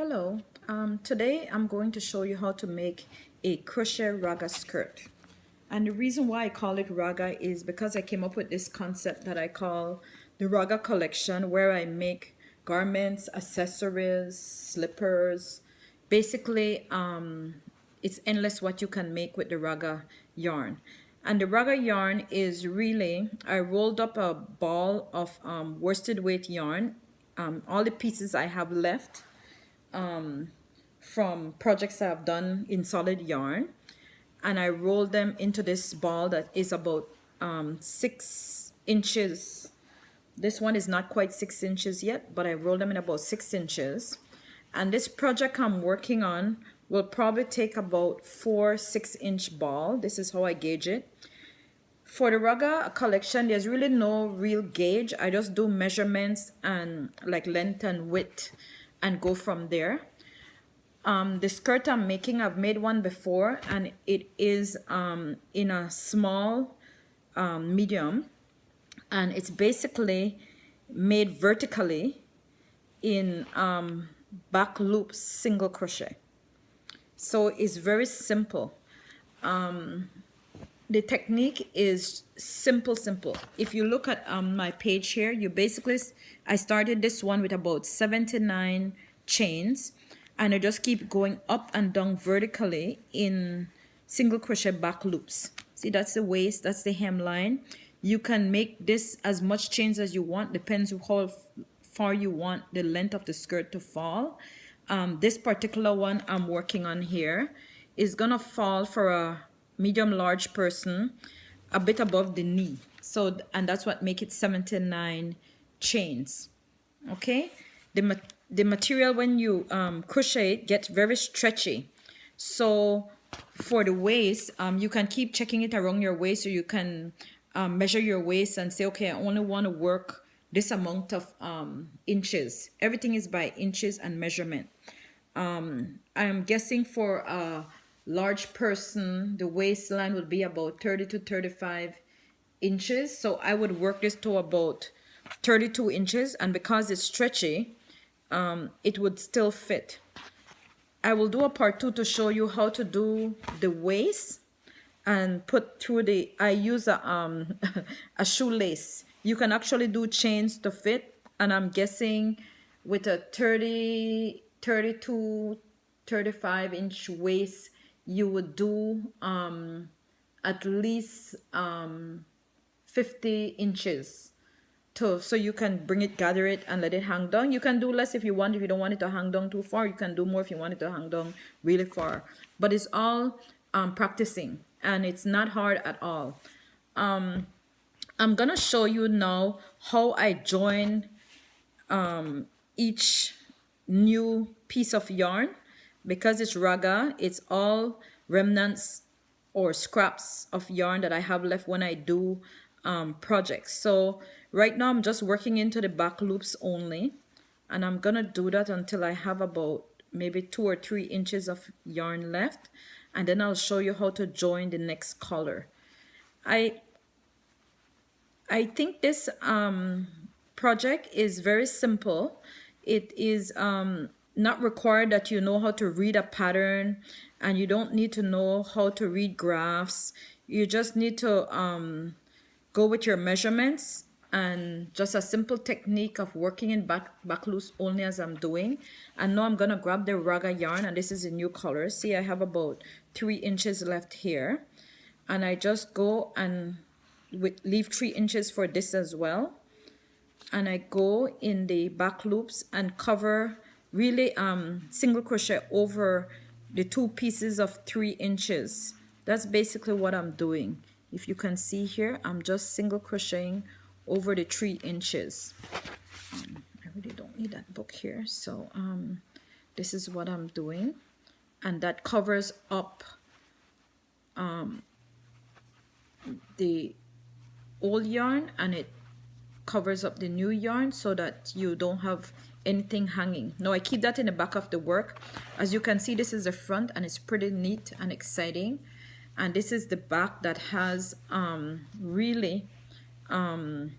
Hello, today I'm going to show you how to make a crochet ragga skirt. And the reason why I call it ragga is because I came up with this concept that I call the Ragga Collection, where I make garments, accessories, slippers. Basically, it's endless what you can make with the ragga yarn. And the ragga yarn is really, I rolled up a ball of worsted weight yarn, all the pieces I have left from projects I've done in solid yarn, and I rolled them into this ball that is about 6 inches. This one is not quite 6 inches yet, but I rolled them in about 6 inches. And this project I'm working on will probably take about 4 6-inch ball. This is how I gauge it. For the Ragga Collection, there's really no real gauge. I just do measurements and like length and width and go from there. The skirt I'm making, I've made one before, and it is in a small medium, and it's basically made vertically in back loops single crochet. So it's very simple. The technique is simple. If you look at my page here, you basically, I started this one with about 79 chains, and I just keep going up and down vertically in single crochet back loops. See, that's the waist, that's the hemline. You can make this as much chains as you want, depends on how far you want the length of the skirt to fall. This particular one I'm working on here is gonna fall for a medium large person a bit above the knee. So, and that's what make it 79 chains. Okay, the material when you crochet it gets very stretchy. So for the waist, you can keep checking it around your waist, so you can measure your waist and say, okay, I only want to work this amount of inches. Everything is by inches and measurement. I'm guessing for a large person, the waistline would be about 30 to 35 inches. So I would work this to about 32 inches, and because it's stretchy, it would still fit. I will do a part 2 to show you how to do the waist and put through the, I use a shoelace. You can actually do chains to fit, and I'm guessing with a 30, 32, 35 inch waist, you would do at least 50 inches. So you can bring it, gather it, and let it hang down. You can do less if you want. If you don't want it to hang down too far, you can do more if you want it to hang down really far. But it's all practicing, and it's not hard at all. I'm gonna show you now how I join each new piece of yarn. Because it's ragga, it's all remnants or scraps of yarn that I have left when I do projects. So right now I'm just working into the back loops only, and I'm gonna do that until I have about maybe 2 or 3 inches of yarn left, and then I'll show you how to join the next color. I think this project is very simple. It is not required that you know how to read a pattern, and you don't need to know how to read graphs. You just need to go with your measurements and just a simple technique of working in back loops only, as I'm doing. And now I'm gonna grab the ragga yarn, and this is a new color. See, I have about 3 inches left here, and I just go and leave 3 inches for this as well, and I go in the back loops and cover really single crochet over the 2 pieces of 3 inches. That's basically what I'm doing. If you can see here, I'm just single crocheting over the 3 inches. I really don't need that book here, so this is what I'm doing, and that covers up the old yarn, and it covers up the new yarn so that you don't have anything hanging. Now I keep that in the back of the work. As you can see, this is the front, and it's pretty neat and exciting, and this is the back that has really the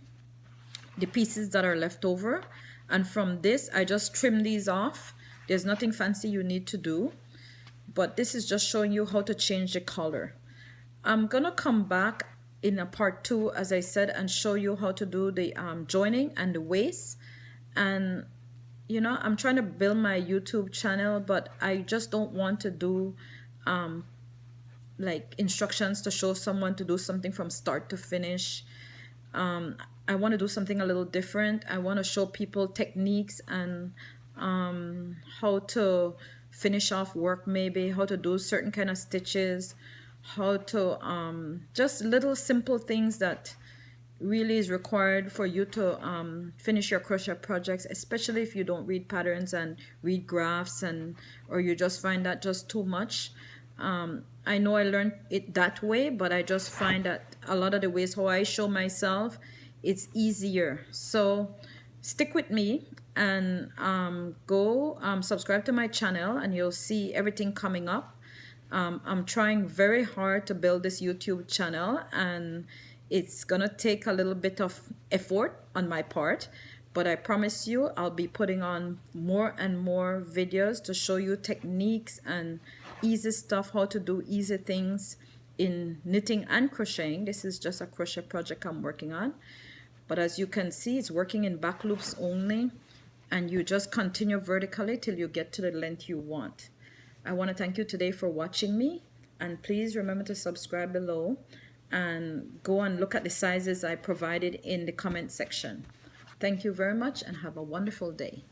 pieces that are left over. And from this, I just trim these off There's nothing fancy you need to do, but this is just showing you how to change the color. I'm gonna come back in a part 2, as I said, and show you how to do the joining and the waist. And you know, I'm trying to build my YouTube channel, but I just don't want to do like instructions to show someone to do something from start to finish. I want to do something a little different. I want to show people techniques and how to finish off work, maybe how to do certain kind of stitches, how to just little simple things that really is required for you to finish your crochet projects, especially if you don't read patterns and read graphs, and or you just find that just too much. I know I learned it that way, but I just find that a lot of the ways how I show myself, it's easier. So stick with me and go subscribe to my channel, and you'll see everything coming up. I'm trying very hard to build this YouTube channel, and it's gonna take a little bit of effort on my part, but I promise you I'll be putting on more and more videos to show you techniques and easy stuff, how to do easy things in knitting and crocheting. This is just a crochet project I'm working on, but as you can see, it's working in back loops only, and you just continue vertically till you get to the length you want. I want to thank you today for watching me, and please remember to subscribe below and go and look at the sizes I provided in the comment section. Thank you very much and have a wonderful day.